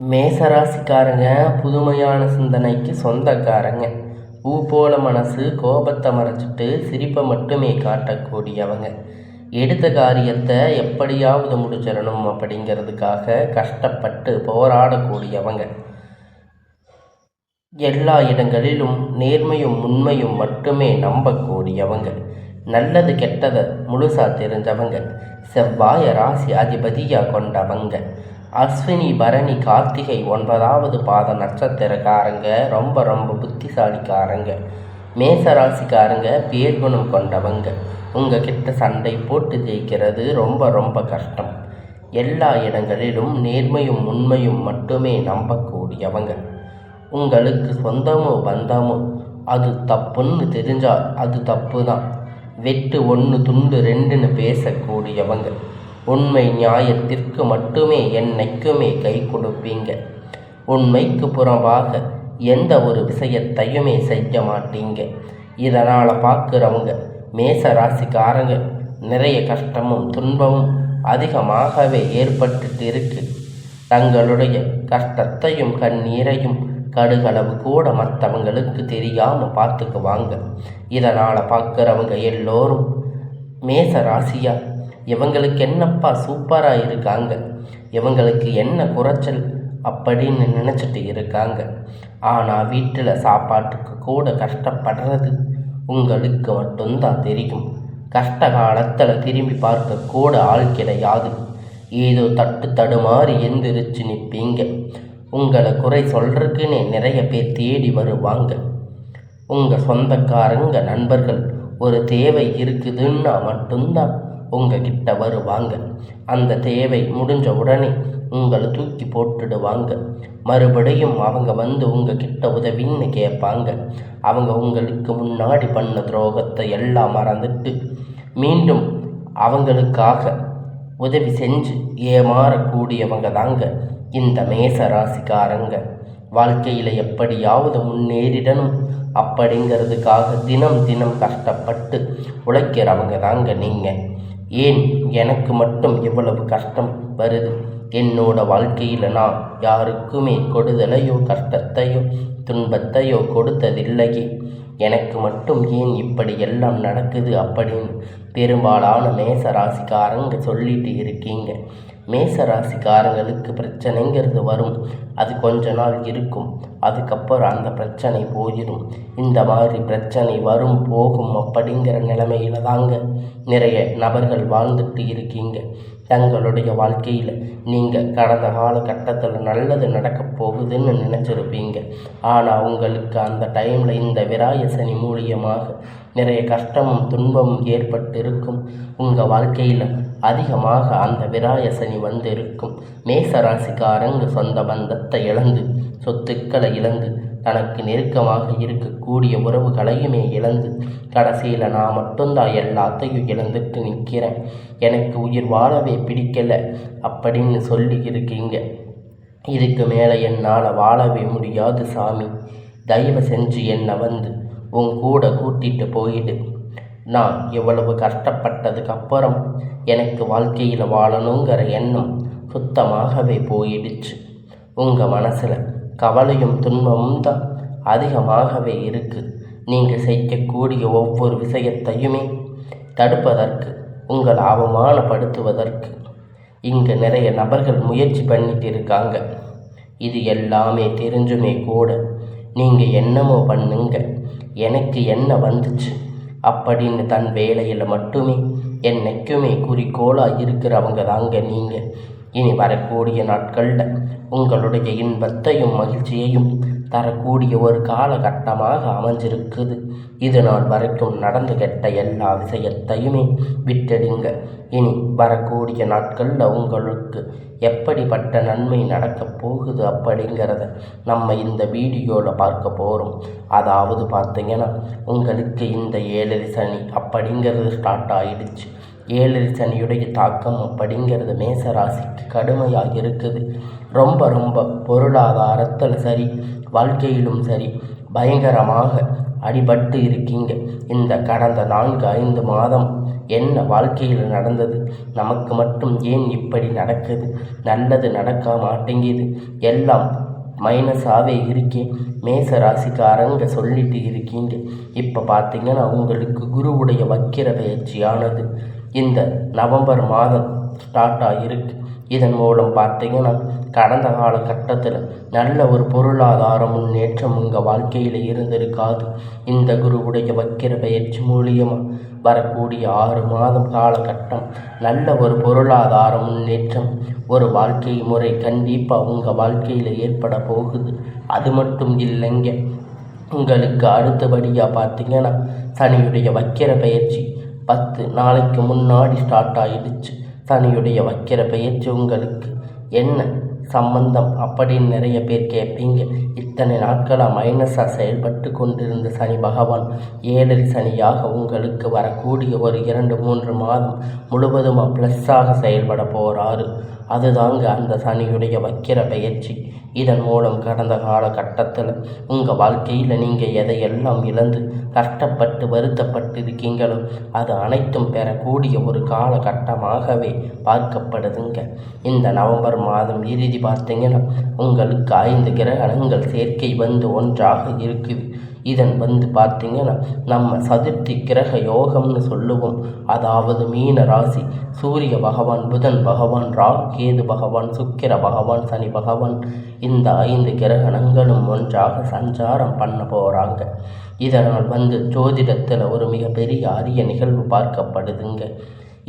மேசராசிக்காரங்க புதுமையான சிந்தனைக்கு சொந்தக்காரங்க. பூ போல மனசு, கோபத்தை மறைச்சிட்டு சிரிப்பை மட்டுமே காட்டக்கூடியவங்க. எடுத்த காரியத்தை எப்படியாவது முடிச்சிடணும் அப்படிங்கிறதுக்காக கஷ்டப்பட்டு போராடக்கூடியவங்க. எல்லா இடங்களிலும் நேர்மையும் உண்மையும் மட்டுமே நம்பக்கூடியவங்க. நல்லது கெட்டதை முழுசா தெரிஞ்சவங்க. செவ்வாய ராசி அதிபதியாக கொண்டவங்க. அஸ்வினி, பரணி, கார்த்திகை 9வது பாத நட்சத்திரக்காரங்க ரொம்ப ரொம்ப புத்திசாலிக்காரங்க. மேசராசிக்காரங்க பேர்குணம் கொண்டவங்க. உங்ககிட்ட சண்டை போட்டு ஜெயிக்கிறது ரொம்ப ரொம்ப கஷ்டம். எல்லா இடங்களிலும் நேர்மையும் உண்மையும் மட்டுமே நம்பக்கூடியவங்க. உங்களுக்கு சொந்தமோ பந்தமோ அது தப்புன்னு தெரிஞ்சால் அது தப்பு தான். வெட்டு 1 துண்டு 2ன்னு பேசக்கூடியவங்க. உண்மை நியாயத்திற்கு மட்டுமே என்னைக்குமே கை கொடுப்பீங்க. உண்மைக்கு புறம்பாக எந்த ஒரு விஷயத்தையுமே செய்ய மாட்டீங்க. இதனால் பார்க்குறவங்க மேச ராசிக்காரங்க நிறைய கஷ்டமும் துன்பமும் அதிகமாகவே ஏற்பட்டுட்டு இருக்கு. தங்களுடைய கஷ்டத்தையும் கண்ணீரையும் கடுகளவு கூட மற்றவங்களுக்கு தெரியாமல் பார்த்துக்குவாங்க. இதனால் பார்க்குறவங்க எல்லோரும் மேச ராசியா இவங்களுக்கு என்னப்பா சூப்பராக இருக்காங்க, இவங்களுக்கு என்ன குறைச்சல் அப்படின்னு நினச்சிட்டு இருக்காங்க. ஆனால் வீட்டில் சாப்பாட்டுக்கு கூட கஷ்டப்படுறது உங்களுக்கு மட்டும்தான் தெரியும். கஷ்ட காலத்தில் திரும்பி பார்க்க கூட ஆள் கிடையாது. ஏதோ தடுமாறி எந்திரிச்சு நிற்பீங்க. உங்களை குறை சொல்கிறதுக்குன்னே நிறைய பேர் தேடி வருவாங்க. உங்கள் சொந்தக்காரங்க நண்பர்கள் ஒரு தேவை இருக்குதுன்னா மட்டும்தான் உங்ககிட்ட வருவாங்க. அந்த தேவை முடிஞ்ச உடனே உங்களை தூக்கி போட்டுடுவாங்க. மறுபடியும் அவங்க வந்து உங்ககிட்ட உதவின்னு கேட்பாங்க. அவங்க உங்களுக்கு முன்னாடி பண்ண துரோகத்தை எல்லாம் மறந்துட்டு மீண்டும் அவங்களுக்காக உதவி செஞ்சு ஏமாறக்கூடியவங்க தாங்க இந்த மேச ராசிக்காரங்க. வாழ்க்கையில் எப்படியாவது முன்னேறிடணும் அப்படிங்கிறதுக்காக தினம் தினம் கஷ்டப்பட்டு உழைக்கிறவங்க தாங்க நீங்கள். ஏன் எனக்கு மட்டும் இவ்வளவு கஷ்டம் வருது? என்னோட வாழ்க்கையில் நான் யாருக்குமே கொடுதலையோ கஷ்டத்தையோ துன்பத்தையோ கொடுத்ததில்லையே. எனக்கு மட்டும் ஏன் இப்படி எல்லாம் நடக்குது அப்படின்னு பெரும்பாலான மேச ராசிக்காரங்க சொல்லிட்டு இருக்கீங்க. மேச ராசிக்காரங்களுக்கு பிரச்சனைங்கிறது வரும். அது கொஞ்ச நாள் இருக்கும். அதுக்கப்புறம் அந்த பிரச்சனை போயிடும். இந்த மாதிரி பிரச்சனை வரும் போகும் அப்படிங்கிற நிலைமையில தாங்க நிறைய நபர்கள் வாழ்ந்துட்டு இருக்கீங்க. தங்களுடைய வாழ்க்கையில் நீங்கள் கடந்த காலகட்டத்தில் நல்லது நடக்க போகுதுன்னு நினச்சிருப்பீங்க. ஆனால் உங்களுக்கு அந்த டைமில் இந்த விராய சனி மூலியமாக நிறைய கஷ்டமும் துன்பமும் ஏற்பட்டு இருக்கும். உங்கள் வாழ்க்கையில் அதிகமாக அந்த விராய சனி வந்து இருக்கும். மேசராசிக்காரங்க சொந்த பந்தத்தை இழந்து, சொத்துக்களை இழந்து, தனக்கு நெருக்கமாக இருக்கக்கூடிய உறவுகளையுமே இழந்து, கடைசியில் நான் மட்டும்தான் எல்லாத்தையும் இழந்துட்டு நிற்கிறேன், எனக்கு உயிர் வாழவே பிடிக்கலை அப்படின்னு சொல்லி இருக்கீங்க. இதுக்கு மேலே என்னால் வாழவே முடியாது சாமி, தயவு செஞ்சு என்னை வந்து உன் கூட கூட்டிகிட்டு போயிடு. நான் இவ்வளவு கஷ்டப்பட்டதுக்கு அப்புறம் எனக்கு வாழ்க்கையில் வாழணுங்கிற எண்ணம் சுத்தமாகவே போயிடுச்சு. உங்கள் மனசில் கவலையும் துன்பமும் தான் அதிகமாகவே இருக்குது. நீங்கள் செய்யக்கூடிய ஒவ்வொரு விஷயத்தையுமே தடுப்பதற்கு, உங்களை அவமானப்படுத்துவதற்கு இங்கே நிறைய நபர்கள் முயற்சி பண்ணிட்டு இருக்காங்க. இது எல்லாமே தெரிஞ்சுமே கூட நீங்கள் என்னமோ பண்ணுங்க, எனக்கு என்ன வந்துச்சு அப்படின்னு தன் வேலையில் மட்டுமே என்னைக்குமே குறிக்கோளாக இருக்கிறவங்க தாங்க நீங்கள். இனி வரக்கூடிய நாட்களில் உங்களுடைய இன்பத்தையும் மகிழ்ச்சியையும் தரக்கூடிய ஒரு காலகட்டமாக அமைஞ்சிருக்குது. இது நாள் வரைக்கும் நடந்து கெட்ட எல்லா விஷயத்தையுமே விட்டுடுங்க. இனி வரக்கூடிய நாட்களில் உங்களுக்கு எப்படிப்பட்ட நன்மை நடக்கப் போகுது அப்படிங்கிறத நம்ம இந்த வீடியோவில் பார்க்க போகிறோம். அதாவது பார்த்தீங்கன்னா, உங்களுக்கு இந்த 7 சனி அப்படிங்கிறது ஸ்டார்ட் ஆகிடுச்சு. 7 சனியுடைய தாக்கம் அப்படிங்கிறது மேசராசிக்கு கடுமையாக இருக்குது. ரொம்ப ரொம்ப பொருளாதாரத்தில் சரி, வாழ்க்கையிலும் சரி பயங்கரமாக அடிபட்டு இருக்கீங்க. இந்த கடந்த 4-5 மாதம் என்ன வாழ்க்கையில் நடந்தது? நமக்கு மட்டும் ஏன் இப்படி நடக்குது? நல்லது நடக்க மாட்டேங்குது. எல்லாம் மைனஸாகவே இருக்கேன். மேச ராசிக்காரங்க சொல்லிட்டு இருக்கீங்க. இப்போ பார்த்தீங்கன்னா உங்களுக்கு குருவுடைய வக்கிர பயிற்சியானது இந்த நவம்பர் மாதம் ஸ்டார்ட் ஆகிருக்கு. இதன் மூலம் பார்த்தீங்கன்னா கடந்த காலகட்டத்தில் நல்ல ஒரு பொருளாதார முன்னேற்றம் உங்கள் வாழ்க்கையில் இருந்திருக்காது. இந்த குருவுடைய வக்கிர பயிற்சி மூலியமாக வரக்கூடிய 6 மாதம் காலகட்டம் நல்ல ஒரு பொருளாதார முன்னேற்றம், ஒரு வாழ்க்கை முறை கண்டிப்பாக உங்கள் வாழ்க்கையில் ஏற்பட போகுது. அது மட்டும் இல்லைங்க, உங்களுக்கு அடுத்தபடியாக பார்த்தீங்கன்னா சனியுடைய வக்கிர பயிற்சி 10 நாளைக்கு முன்னாடி ஸ்டார்ட் ஆகிடுச்சு. சனியுடைய வக்கிர பயிற்சி உங்களுக்கு என்ன சம்பந்தம் அப்படின்னு நிறைய பேர் கேட்பீங்க. இத்தனை நாட்களாக மைனஸாக செயல்பட்டு கொண்டிருந்த சனி பகவான் 7 சனியாக உங்களுக்கு வரக்கூடிய ஒரு 2-3 மாதம் முழுவதுமாக ப்ளஸ்ஸாக செயல்பட போகிறாரு. அதுதாங்க அந்த சனியுடைய வக்கிர பயிற்சி. இதன் மூலம் கடந்த காலகட்டத்தில் உங்கள் வாழ்க்கையில் நீங்கள் எதையெல்லாம் இழந்து கஷ்டப்பட்டு வருத்தப்பட்டு இருக்கீங்களோ அது அனைத்தும் பெறக்கூடிய ஒரு காலகட்டமாகவே பார்க்கப்படுதுங்க. இந்த நவம்பர் மாதம் இறுதி பார்த்தீங்கன்னா உங்களுக்கு 5 கிரகணங்கள் சேர்க்கை வந்து ஒன்றாக இருக்குது. இதன் பார்த்தீங்கன்னா நம்ம சதுர்த்தி கிரக யோகம்னு சொல்லுவோம். அதாவது மீன ராசி சூரிய பகவான், புதன் பகவான், ராகு கேது பகவான், சுக்கிர பகவான், சனி பகவான், இந்த 5 கிரகணங்களும் ஒன்றாக சஞ்சாரம் பண்ண போகிறாங்க. இதனால் ஜோதிடத்தில் ஒரு மிகப்பெரிய அரிய நிகழ்வு பார்க்கப்படுதுங்க.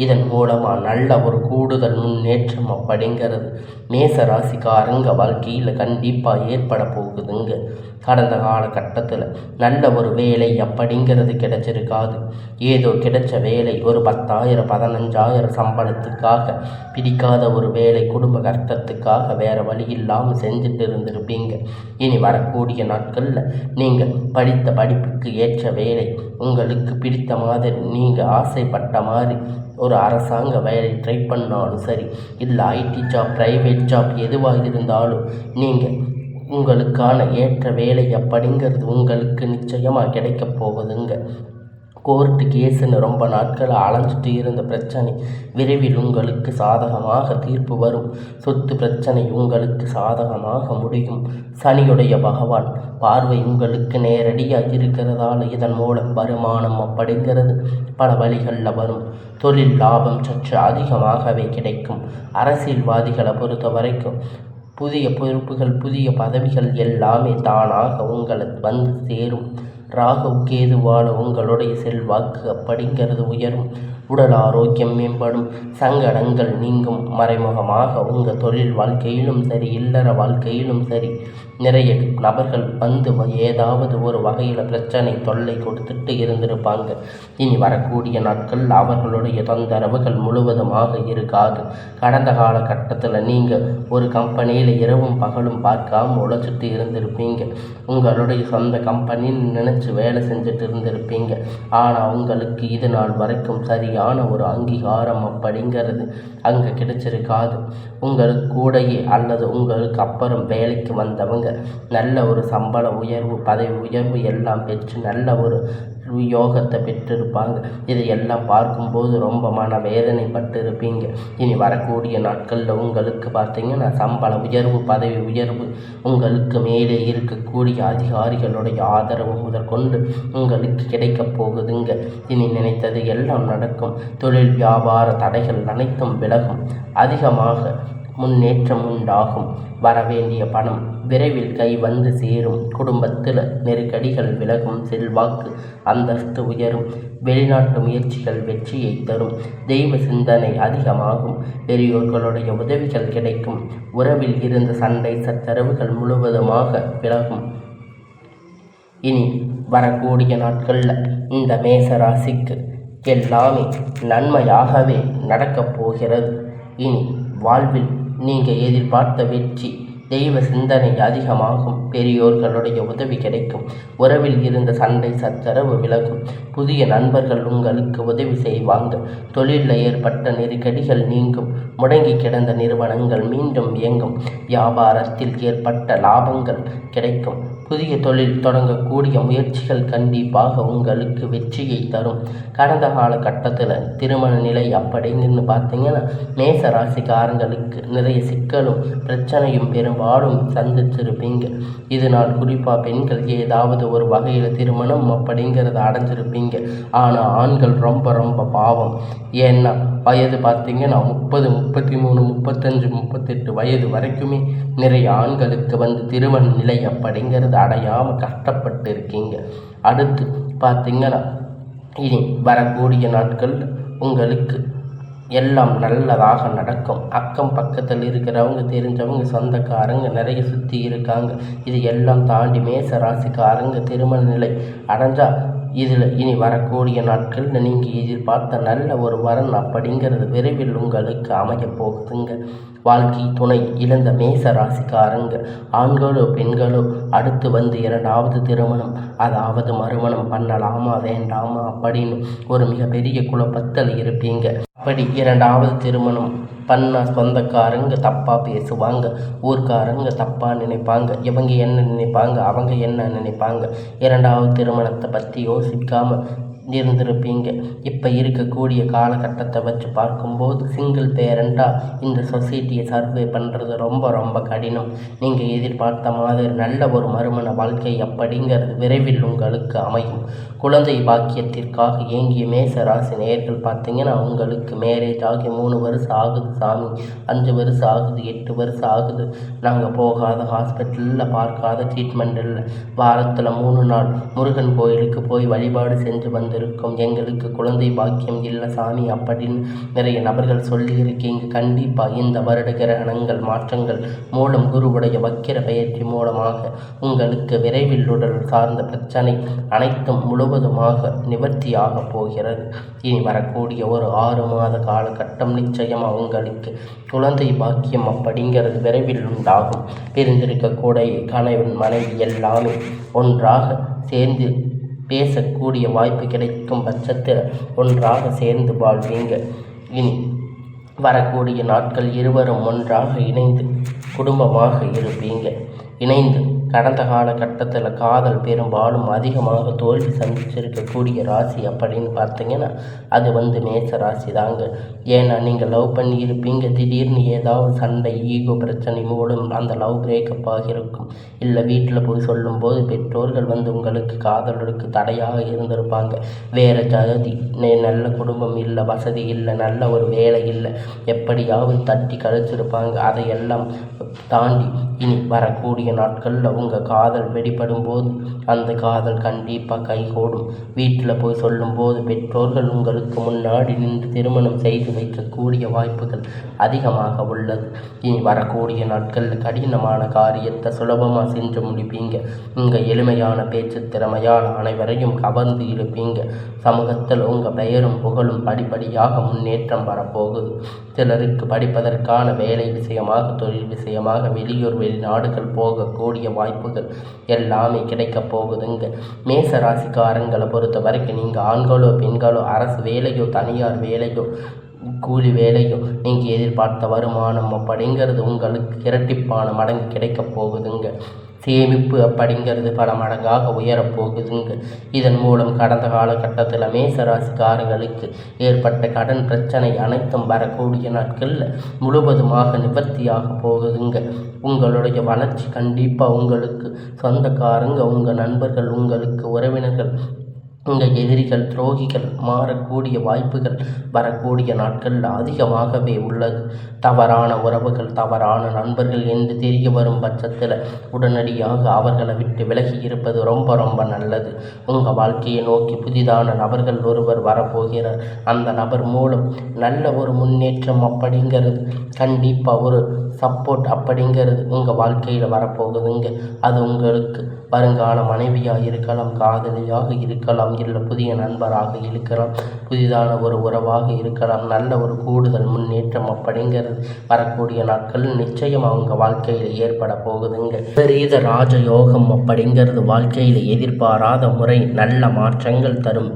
இதன் மூலமாக நல்ல ஒரு கூடுதல் முன்னேற்றம் அப்படிங்கிறது மேச ராசிக்காரங்க வாழ்க்கையில் கண்டிப்பாக ஏற்பட போகுதுங்க. கடந்த காலகட்டத்தில் நல்ல ஒரு வேலை அப்படிங்கிறது கிடைச்சிருக்காது. ஏதோ கிடைச்ச வேலை ஒரு 10,000 15,000 சம்பளத்துக்காக பிடிக்காத ஒரு வேலை, குடும்ப கஷ்டத்துக்காக வேறு வழி இல்லாமல் செஞ்சுட்டு இருந்திருப்பீங்க. இனி வரக்கூடிய நாட்களில் நீங்கள் படித்த படிப்புக்கு ஏற்ற வேலை, உங்களுக்கு பிடித்த மாதிரி நீங்கள் ஆசைப்பட்ட மாதிரி ஒரு அரசாங்க வேலை ட்ரை பண்ணாலும் சரி, இல்லை ஐடி ஜாப், ப்ரைவேட் ஜாப் எதுவாக இருந்தாலும் நீங்கள் உங்களுக்கான ஏற்ற வேலை அப்படிங்கிறது உங்களுக்கு நிச்சயமாக கிடைக்க போகுதுங்க. கோர்ட்டு கேஸுன்னு ரொம்ப நாட்கள் அலைஞ்சிட்டு இருந்த பிரச்சனை விரைவில் உங்களுக்கு சாதகமாக தீர்ப்பு வரும். சொத்து பிரச்சனை உங்களுக்கு சாதகமாக முடியும். சனியுடைய பகவான் பார்வை உங்களுக்கு நேரடியாக இருக்கிறதால இதன் மூலம் வருமானம் அப்படிங்கிறது பல வழிகளில் வரும். தொழில் லாபம் சற்று அதிகமாகவே கிடைக்கும். அரசியல்வாதிகளை பொறுத்த வரைக்கும் புதிய பொறுப்புகள், புதிய பதவிகள் எல்லாமே தானாக உங்களை சேரும். ராகு கேதுவால் உங்களுடைய செல்வாக்கு அப்படிங்கிறது உயரும். உடல் ஆரோக்கியம் மேம்படும். சங்கடங்கள் நீங்கும். மறைமுகமாக உங்கள் தொழில் வாழ்க்கையிலும் சரி, இல்லற வாழ்க்கையிலும் சரி, நிறைய நபர்கள் ஏதாவது ஒரு வகையில் பிரச்சனை தொல்லை கொடுத்துட்டு இருந்திருப்பாங்க. இனி வரக்கூடிய நாட்கள் அவர்களுடைய தொந்தரவுகள் முழுவதுமாக இருக்காது. கடந்த காலகட்டத்தில் நீங்கள் ஒரு கம்பெனியில் இரவும் பகலும் பார்க்காம உழைச்சிட்டு இருந்திருப்பீங்க. உங்களுடைய சொந்த கம்பெனின்னு நினச்சி வேலை செஞ்சுட்டு இருந்திருப்பீங்க. ஆனால் உங்களுக்கு இது நாள் வரைக்கும் சரியான ஒரு அங்கீகாரம் அப்படிங்கிறது அங்கே கிடைச்சிருக்காது. உங்களுக்கு கூடையே அல்லது உங்களுக்கு அப்புறம் வேலைக்கு வந்தவங்க நல்ல ஒரு சம்பள உயர்வு, பதவி உயர்வு எல்லாம் பெற்று நல்ல ஒரு யோகத்தை பெற்றிருப்பாங்க. இதையெல்லாம் பார்க்கும்போது ரொம்ப மனவேதனைப்பட்டு இருப்பீங்க. இனி வரக்கூடிய நாட்களில் உங்களுக்கு பார்த்தீங்கன்னா சம்பள உயர்வு, பதவி உயர்வு, உங்களுக்கு மேலே இருக்கக்கூடிய அதிகாரிகளுடைய ஆதரவு முதற்கொண்டு உங்களுக்கு கிடைக்கப் போகுதுங்க. இனி நினைத்தது எல்லாம் நடக்கும். தொழில் வியாபார தடைகள் அனைத்தும் விலகும். அதிகமாக முன்னேற்றம் உண்டாகும். வரவேண்டிய பணம் விரைவில் கை வந்து சேரும். குடும்பத்தில் நெருக்கடிகள் விலகும். செல்வாக்கு அந்தஸ்து உயரும். வெளிநாட்டு முயற்சிகள் வெற்றியை தரும். தெய்வ சிந்தனை அதிகமாகும். பெரியோர்களுடைய உதவிகள் கிடைக்கும். உறவில் இருந்த சண்டை சச்சரவுகள் முழுவதுமாக விலகும். இனி வரக்கூடிய நாட்களில் இந்த மேச ராசிக்கு எல்லாமே நன்மையாகவே நடக்கப் போகிறது. இனி வாழ்வில் நீங்கள் எதிர்பார்த்த வெற்றி, தெய்வ சிந்தனை அதிகமாகும். பெரியோர்களுடைய உதவி கிடைக்கும். உறவில் இருந்த சண்டை சச்சரவு விலகும். புதிய நண்பர்கள் உங்களுக்கு உதவி செய்வாங்க. தொழிலில் ஏற்பட்ட நெருக்கடிகள் நீங்கும். முடங்கி கிடந்த நிறுவனங்கள் மீண்டும் இயங்கும். வியாபாரத்தில் ஏற்பட்ட லாபங்கள் கிடைக்கும். புதிய தொழில் தொடங்கக்கூடிய முயற்சிகள் கண்டிப்பாக உங்களுக்கு வெற்றியை தரும். கடந்த காலகட்டத்தில் திருமண நிலை அப்படின்னு பார்த்தீங்கன்னா மேச ராசிக்காரங்களுக்கு நிறைய சிக்கலும் பிரச்சனையும் பெரும்பாலும் சந்திச்சிருப்பீங்க. இதனால் குறிப்பாக பெண்கள் ஏதாவது ஒரு வகையில் திருமணம் அப்படிங்கிறத அடைஞ்சிருப்பீங்க. ஆனால் ஆண்கள் ரொம்ப ரொம்ப பாவம். ஏன்னா வயது பார்த்தீங்கன்னா 30, 33, 35, 38 வயது வரைக்குமே நிறைய ஆண்களுக்கு திருமண நிலை அப்படிங்கிறது அடையாமல் கஷ்டப்பட்டு இருக்கீங்க. அடுத்து பார்த்தீங்கன்னா இனி வரக்கூடிய நாட்கள் உங்களுக்கு எல்லாம் நல்லதாக நடக்கும். அக்கம் பக்கத்தில் இருக்கிறவங்க, தெரிஞ்சவங்க, சொந்தக்காரங்க நிறைய சுற்றி இருக்காங்க. இது எல்லாம் தாண்டி மேச ராசிக்காரங்க திருமண நிலை அடைஞ்சால் இதில் இனி வரக்கூடிய நாட்களில் நீங்கள் எதிர்பார்த்த நல்ல ஒரு வரன் அப்படிங்கிறது விரைவில் உங்களுக்கு அமைய போகுதுங்க. வாழ்க்கை துணை இழந்த மேச ராசிக்காரங்க ஆண்களோ பெண்களோ அடுத்து 2வது திருமணம், அதாவது மறுமணம் பண்ணலாமா வேண்டாமா அப்படின்னு ஒரு மிகப்பெரிய குழப்பத்தில் இருப்பீங்க. அப்படி 2வது திருமணம் பண்ண சொந்தக்காரங்க தப்பாக பேசுவாங்க, ஊர்க்காரங்க தப்பாக நினைப்பாங்க, இவங்க என்ன நினைப்பாங்க, அவங்க என்ன நினைப்பாங்க. 2வது திருமணத்தை பற்றி யோசிக்காமல் இருந்திருப்பீங்க. இப்போ இருக்கக்கூடிய காலகட்டத்தை வச்சு பார்க்கும்போது சிங்கிள் பேரண்டாக இந்த சொசைட்டியை சர்வே பண்ணுறது ரொம்ப ரொம்ப கடினம். நீங்கள் எதிர்பார்த்த மாதிரி நல்ல ஒரு மறுமண வாழ்க்கை அப்படிங்கிறது விரைவில் உங்களுக்கு அமையும். குழந்தை பாக்கியத்திற்காக ஏங்கிய மேச ராசி நேயர்கள் பார்த்தீங்கன்னா உங்களுக்கு மேரேஜ் ஆகி 3 வருஷம் ஆகுது சாமி, 5 வருஷம் ஆகுது, 8 வருஷம் ஆகுது, நாங்கள் போகாத ஹாஸ்பிட்டலில் பார்க்காத ட்ரீட்மெண்ட் இல்லை, வாரத்தில் 3 நாள் முருகன் கோயிலுக்கு போய் வழிபாடு செஞ்சு வந்திருக்கோம், எங்களுக்கு குழந்தை பாக்கியம் இல்லை சாமி அப்படின்னு நிறைய நபர்கள் சொல்லியிருக்கீங்க. கண்டிப்பாக இந்த வருட கிரகணங்கள் மாற்றங்கள் மூலம் குருவுடைய வக்கிர பயிற்சி மூலமாக உங்களுக்கு விரைவில் உடல் சார்ந்த பிரச்சனை அனைத்தும் முழுவதுமாக நிவர்த்தியாக போகிறது. இனி வரக்கூடிய ஒரு 6 மாத காலகட்டம் நிச்சயமாக உங்களுக்கு குழந்தை பாக்கியம் அப்படிங்கிறது விரைவில் உண்டாகும். பிரிந்திருக்கக்கூடிய கணவன் மனைவி எல்லாமே ஒன்றாக சேர்ந்து பேசக்கூடிய வாய்ப்பு கிடைக்கும் பட்சத்தில் ஒன்றாக சேர்ந்து வாழ்வீங்க. இனி வரக்கூடிய நாட்கள் இருவரும் ஒன்றாக இணைந்து குடும்பமாக இருப்பீங்க. இணைந்து கடந்த காலகட்டத்தில் காதல் பெரும்பாலும் அதிகமாக தோல்வி சந்திச்சிருக்கக்கூடிய ராசி அப்படின்னு பார்த்தீங்கன்னா அது மேச ராசி தாங்க. ஏன்னா நீங்கள் லவ் பண்ணி இருப்பீங்க, திடீர்னு ஏதாவது சண்டை, ஈகோ பிரச்சனை மூலம் அந்த லவ் பிரேக்கப் ஆகியிருக்கும். இல்லை வீட்டில் போய் சொல்லும்போது பெற்றோர்கள் உங்களுக்கு காதலுக்கு தடையாக இருந்திருப்பாங்க. வேறு ஜாதி, நல்ல குடும்பம் இல்லை, வசதி இல்லை, நல்ல ஒரு வேலை இல்லை, எப்படியாவது தட்டி கழிச்சிருப்பாங்க. அதையெல்லாம் தாண்டி இனி வரக்கூடிய நாட்களில் உங்கள் காதல் வெளிப்படும் போது அந்த காதல் கண்டிப்பாக கைகூடும். வீட்டில் போய் சொல்லும்போது பெற்றோர்கள் உங்களுக்கு முன்னாடி நின்று திருமணம் செய்து வைக்கக்கூடிய வாய்ப்புகள் அதிகமாக உள்ளது. இனி வரக்கூடிய நாட்களில் கடினமான காரியத்தை சுலபமாக செஞ்சு முடிப்பீங்க. உங்கள் எளிமையான பேச்சு திறமையால் அனைவரையும் கவர்ந்து இருப்பீங்க. சமூகத்தில் உங்கள் பெயரும் புகழும் படிப்படியாக முன்னேற்றம் வரப்போகுது. சிலருக்கு படிப்பதற்கான வேலை விஷயமாக, தொழில் விஷயமாக வெளியூர் வெளிநாடுகள் போகக்கூடிய வாய்ப்புகள் எல்லாமே கிடைக்கப் போகுதுங்க. மேச ராசிக்காரங்களை பொறுத்த வரைக்கும் நீங்கள் ஆண்களோ பெண்களோ அரசு வேலையோ தனியார் வேலையோ கூலி வேலையோ நீங்கள் எதிர்பார்த்த வருமானம் அப்படிங்கிறது உங்களுக்கு இரட்டிப்பான மடங்கு கிடைக்கப் போகுதுங்க. சேமிப்பு அப்படிங்கிறது பல மடங்காக உயரப்போகுதுங்க. இதன் மூலம் கடந்த காலகட்டத்தில் மேசராசிக்காரர்களுக்கு ஏற்பட்ட கடன் பிரச்சனை அனைத்தும் வரக்கூடிய நாட்களில் முழுவதுமாக நிவர்த்தியாக போகுதுங்க. உங்களுடைய வளர்ச்சி கண்டிப்பாக உங்களுக்கு சொந்தக்காரங்க, உங்கள் நண்பர்கள், உங்களுக்கு உறவினர்கள், உங்கள் எதிரிகள், துரோகிகள் மாறக்கூடிய வாய்ப்புகள் வரக்கூடிய நாட்களில் அதிகமாகவே உள்ளது. தவறான உறவுகள், தவறான நண்பர்கள் என்று தெரிய வரும் பட்சத்தில் உடனடியாக அவர்களை விட்டு விலகி இருப்பது ரொம்ப ரொம்ப நல்லது. உங்கள் வாழ்க்கையை நோக்கி புதிதான நபர்கள் ஒருவர் வரப்போகிறார். அந்த நபர் மூலம் நல்ல ஒரு முன்னேற்றம் அப்படிங்கிறது, கண்டிப்பாக ஒரு சப்போர்ட் அப்படிங்கிறது உங்கள் வாழ்க்கையில் வரப்போகுதுங்க. அது உங்களுக்கு வருங்கால மனைவியாக இருக்கலாம், காதலியாக இருக்கலாம், இல்லை புதிய நண்பராக இருக்கலாம், புதிதான ஒரு உறவாக இருக்கலாம். நல்ல ஒரு கூடுதல் முன்னேற்றம் அப்படிங்கிறது வரக்கூடிய நாட்களில் நிச்சயம் அவங்க வாழ்க்கையில் ஏற்பட போகுதுங்க. விபரீத ராஜயோகம் அப்படிங்கிறது வாழ்க்கையில் எதிர்பாராத முறை நல்ல மாற்றங்கள் தரும்.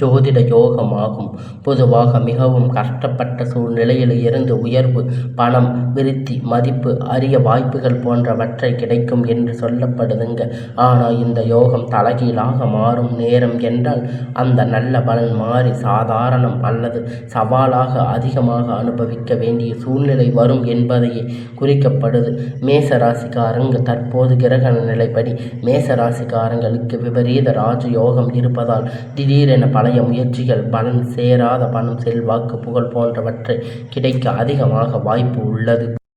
ஜோதிட யோகமாகும். பொதுவாக மிகவும் கஷ்டப்பட்ட சூழ்நிலையில் இருந்து உயர்வு, பணம், விருத்தி, மதிப்பு, அரிய வாய்ப்புகள் போன்றவற்றை கிடைக்கும் என்று சொல்லப்படுதுங்க. ஆனால் இந்த யோகம் தலைகீழாக மாறும் நேரம் என்றால் அந்த நல்ல பலன் மாறி சாதாரணம் அல்லது சவாலாக அதிகமாக அனுபவிக்க வேண்டிய சூழ்நிலை வரும் என்பதையே குறிக்கப்படுது. மேசராசிக்காரங்க தற்போது கிரக நிலைப்படி மேசராசிக்காரங்களுக்கு விபரீத ராஜயோகம் இருப்பதால் திடீரென பழைய முயற்சிகள் பலன் சேராத பணம், செல்வாக்கு, புகழ் போன்றவற்றை கிடைக்க அதிகமாக வாய்ப்பு உள்ளது.